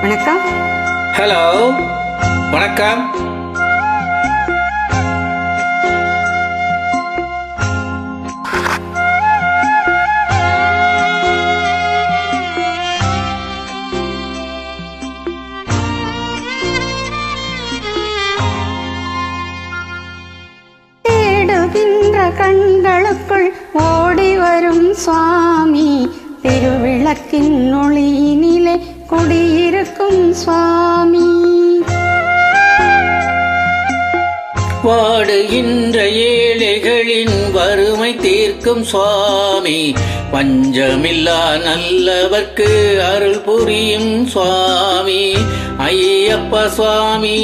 வணக்கம். ஹலோ, வணக்கம். தேடுகின்ற கண்களுக்குள் ஓடி வரும் சுவாமி, திருவிளக்கின் ஒளியினிலே குடியிருக்கும் சுவாமி. வாடுகின்ற ஏழைகளின் வறுமை தீர்க்கும் சுவாமி, பஞ்சமில்லா நல்லவர்க்கு அருள் புரியும் சுவாமி. ஐயப்ப சுவாமி,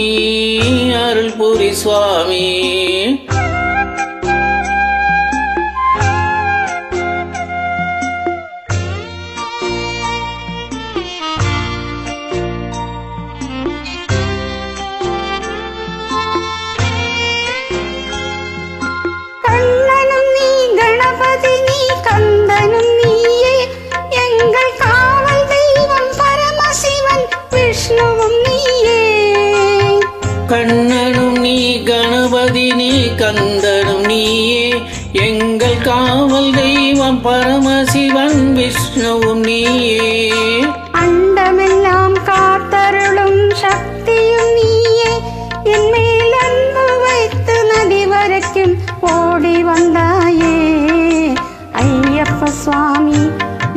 அருள் புரி சுவாமி. கண்ணனும் நீ கணபதி நீ கந்தனும் நீயே, எங்கள் காவல் தெய்வம் பரமசிவன் விஷ்ணுவும் நீயே. அண்டமெல்லாம் காத்தருளும் சக்தியும் நீயே, என் மேல் அன்பு வைத்து நதி வரைக்கும் ஓடி வந்தாயே. ஐயப்ப சுவாமி,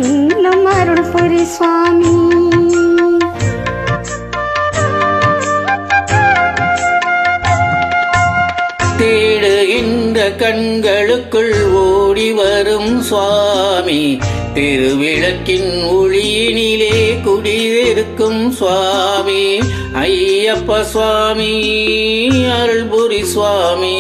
இன்னும் அருள் புரி சுவாமி. தேடுகின்ற கண்களுக்குள் ஓடி வரும் சுவாமி, திருவிளக்கின் ஒளியினிலே குடியிருக்கும் சுவாமி. ஐயப்ப சுவாமி, அருள் புரி சுவாமி.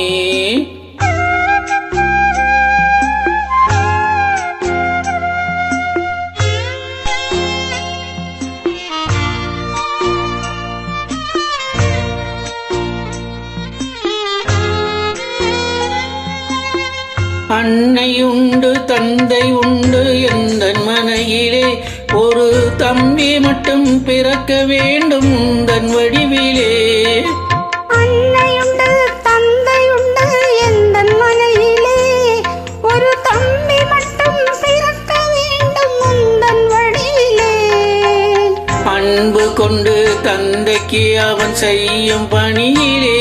அன்னை உண்டு தந்தை உண்டு எந்தன் மனையிலே, ஒரு தம்பி மட்டும் பிறக்க வேண்டும் உந்தன் வடிவிலே. அன்னை உண்டு தந்தை உண்டு எந்தன் மனையிலே, ஒரு தம்பி மட்டும் பிறக்க வேண்டும் உந்தன் வடிவிலே. அன்பு கொண்டு தந்தைக்கு அவன் செய்யும் பணியிலே,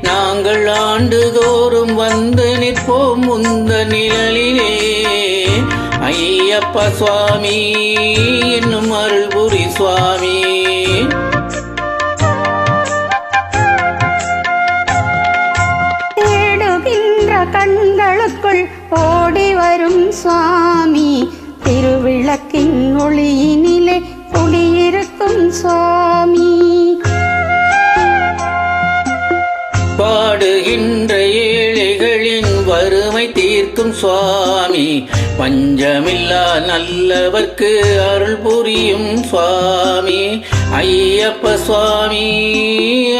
நாங்கள் ஆண்டுதோறும் வந்து நிற்போம் உந்த நிழலிலே. ஐயப்ப சுவாமி, என்னும் அருள் புரி சுவாமி. தேடுகின்ற கண்களுக்குள் ஓடி வரும் சுவாமி, திருவிளக்கின் ஒளியினிலே குடியிருக்கும் சுவாமி. பாடுகின்ற ஏழைகளின் வறுமை தீர்க்கும் சுவாமி, பஞ்சமில்லா நல்லவர்க்கு அருள் புரியும் சுவாமி. ஐயப்ப சுவாமி,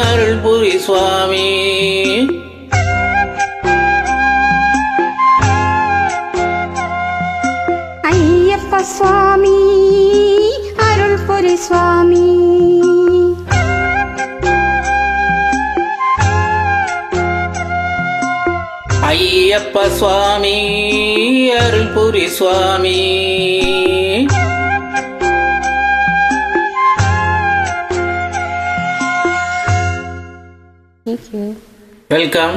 அருள் புரி சுவாமி. ஐயப்ப சுவாமி, அருள் புரி சுவாமி. ஐயப்ப சுவாமி, அருள் புரி சுவாமி. Thank you. வெல்கம்.